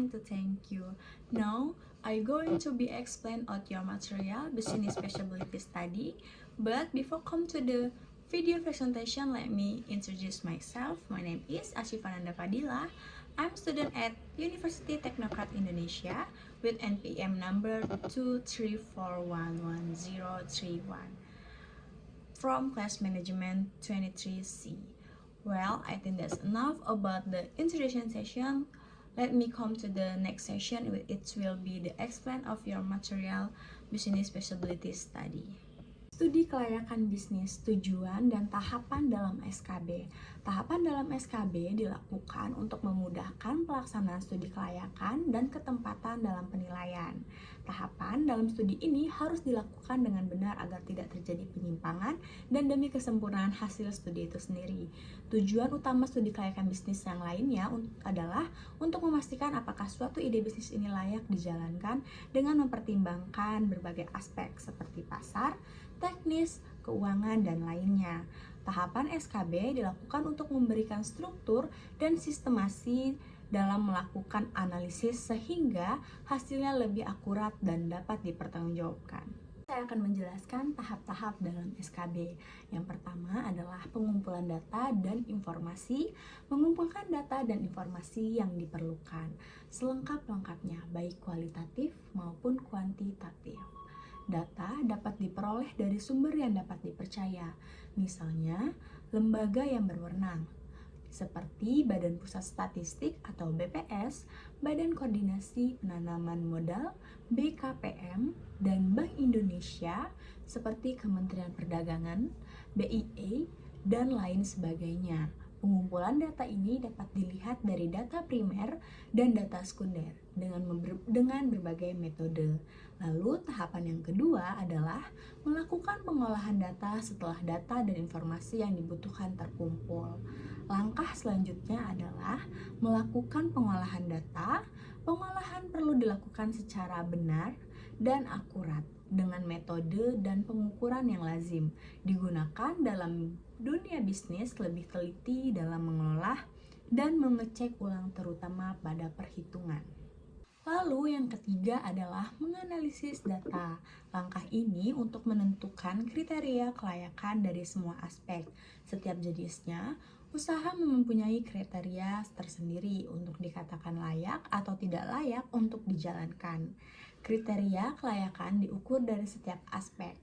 want to thank you. Now, I'm going to be explain out your material, business specialty study. But before come to the video presentation, let me introduce myself. My name is Ashifananda Fadila. I'm student at University Technocrat Indonesia with NPM number 234111031 from class management 23C. Well, I think that's enough about the introduction session. Let me come to the next session. It will be the explain of your material business feasibility study. Studi kelayakan bisnis, tujuan, dan tahapan dalam SKB. Tahapan dalam SKB dilakukan untuk memudahkan pelaksanaan studi kelayakan dan ketempatan dalam penilaian. Tahapan dalam studi ini harus dilakukan dengan benar agar tidak terjadi penyimpangan dan demi kesempurnaan hasil studi itu sendiri. Tujuan utama studi kelayakan bisnis yang lainnya adalah untuk memastikan apakah suatu ide bisnis ini layak dijalankan dengan mempertimbangkan berbagai aspek seperti pasar, teknis, keuangan, dan lainnya. Tahapan SKB dilakukan untuk memberikan struktur dan sistemasi dalam melakukan analisis sehingga hasilnya lebih akurat dan dapat dipertanggungjawabkan. Saya akan menjelaskan tahap-tahap dalam SKB. Yang pertama adalah pengumpulan data dan informasi, mengumpulkan data dan informasi yang diperlukan, selengkap-lengkapnya baik kualitatif maupun kuantitatif. Data dapat diperoleh dari sumber yang dapat dipercaya, misalnya lembaga yang berwenang, seperti Badan Pusat Statistik atau BPS, Badan Koordinasi Penanaman Modal, BKPM, dan Bank Indonesia, seperti Kementerian Perdagangan, BIA, dan lain sebagainya. Pengumpulan data ini dapat dilihat dari data primer dan data sekunder dengan berbagai metode. Lalu tahapan yang kedua adalah melakukan pengolahan data setelah data dan informasi yang dibutuhkan terkumpul. Langkah selanjutnya adalah melakukan pengolahan data. Pengolahan perlu dilakukan secara benar dan akurat dengan metode dan pengukuran yang lazim digunakan dalam dunia bisnis, lebih teliti dalam mengelola dan mengecek ulang terutama pada perhitungan. Lalu yang ketiga adalah menganalisis data. Langkah ini untuk menentukan kriteria kelayakan dari semua aspek. Setiap jenisnya, usaha mempunyai kriteria tersendiri untuk dikatakan layak atau tidak layak untuk dijalankan. Kriteria kelayakan diukur dari setiap aspek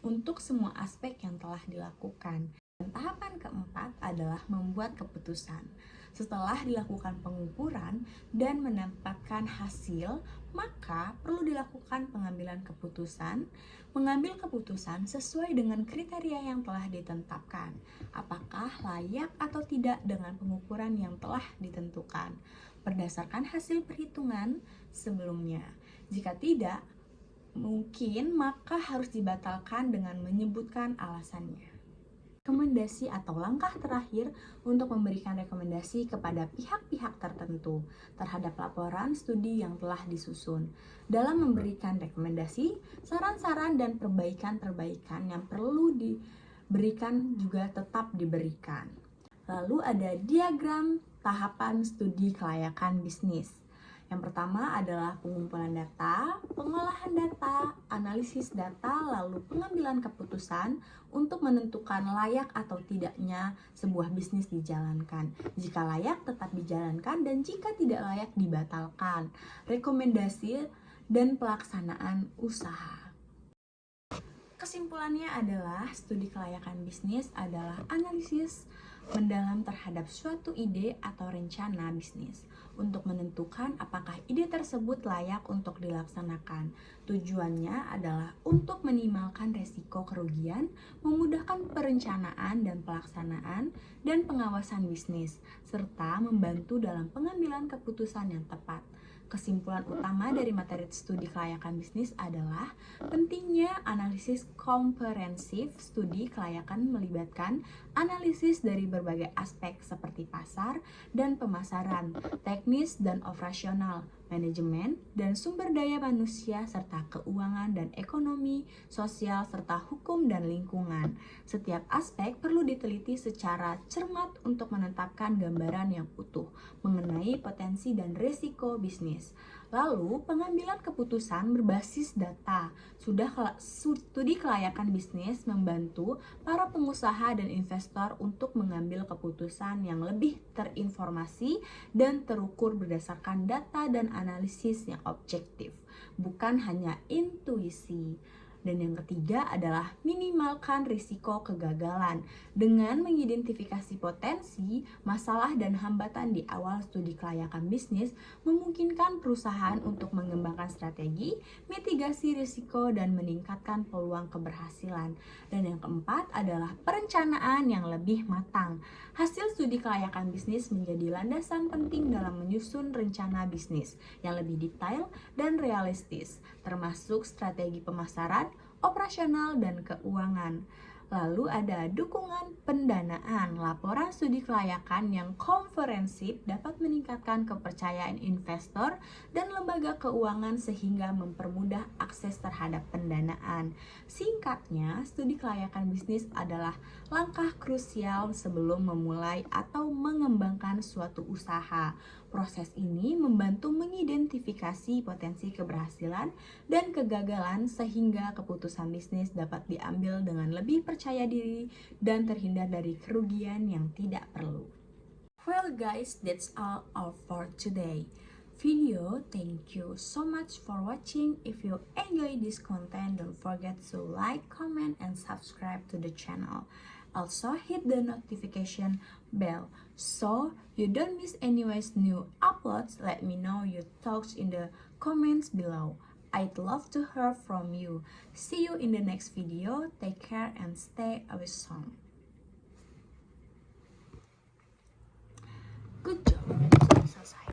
untuk semua aspek yang telah dilakukan. Dan tahapan keempat adalah membuat keputusan. Setelah dilakukan pengukuran dan mendapatkan hasil, maka perlu dilakukan pengambilan keputusan. Mengambil keputusan sesuai dengan kriteria yang telah ditetapkan. Apakah layak atau tidak dengan pengukuran yang telah ditentukan berdasarkan hasil perhitungan sebelumnya. Jika tidak mungkin, maka harus dibatalkan dengan menyebutkan alasannya. Rekomendasi atau langkah terakhir untuk memberikan rekomendasi kepada pihak-pihak tertentu terhadap laporan studi yang telah disusun. Dalam memberikan rekomendasi, saran-saran dan perbaikan-perbaikan yang perlu diberikan juga tetap diberikan. Lalu ada diagram tahapan studi kelayakan bisnis. Yang pertama adalah pengumpulan data, pengolahan data, analisis data, lalu pengambilan keputusan untuk menentukan layak atau tidaknya sebuah bisnis dijalankan. Jika layak tetap dijalankan dan jika tidak layak dibatalkan. Rekomendasi dan pelaksanaan usaha. Kesimpulannya adalah studi kelayakan bisnis adalah analisis mendalam terhadap suatu ide atau rencana bisnis untuk menentukan apakah ide tersebut layak untuk dilaksanakan. Tujuannya adalah untuk meminimalkan resiko kerugian, memudahkan perencanaan dan pelaksanaan dan pengawasan bisnis, serta membantu dalam pengambilan keputusan yang tepat. Kesimpulan utama dari materi studi kelayakan bisnis adalah pentingnya analisis komprehensif. Studi kelayakan melibatkan analisis dari berbagai aspek seperti pasar dan pemasaran, teknis dan operasional, manajemen, dan sumber daya manusia, serta keuangan dan ekonomi, sosial, serta hukum dan lingkungan. Setiap aspek perlu diteliti secara cermat untuk menetapkan gambaran yang utuh mengenai potensi dan risiko bisnis. Lalu, pengambilan keputusan berbasis data. Studi kelayakan bisnis membantu para pengusaha dan investor untuk mengambil keputusan yang lebih terinformasi dan terukur berdasarkan data dan analisis yang objektif, bukan hanya intuisi. Dan yang ketiga adalah minimalkan risiko kegagalan dengan mengidentifikasi potensi, masalah, dan hambatan di awal studi kelayakan bisnis memungkinkan perusahaan untuk mengembangkan strategi, mitigasi risiko, dan meningkatkan peluang keberhasilan. Dan yang keempat adalah perencanaan yang lebih matang. Hasil studi kelayakan bisnis menjadi landasan penting dalam menyusun rencana bisnis yang lebih detail dan realistis, termasuk strategi pemasaran, operasional, dan keuangan. Lalu ada dukungan pendanaan. Laporan studi kelayakan yang komprehensif dapat meningkatkan kepercayaan investor dan lembaga keuangan sehingga mempermudah akses terhadap pendanaan. Singkatnya, studi kelayakan bisnis adalah langkah krusial sebelum memulai atau mengembangkan suatu usaha. Proses ini membantu mengidentifikasi potensi keberhasilan dan kegagalan sehingga keputusan bisnis dapat diambil dengan lebih percaya diri dan terhindar dari kerugian yang tidak perlu. Well guys, that's all for today video. Thank you so much for watching. If you enjoy this content, don't forget to like, comment, and subscribe to the channel. Also hit the notification bell so you don't miss anyways new uploads. Let me know your thoughts in the comments below. I'd love to hear from you. See you in the next video. Take care and stay awesome. Good job. Selesai.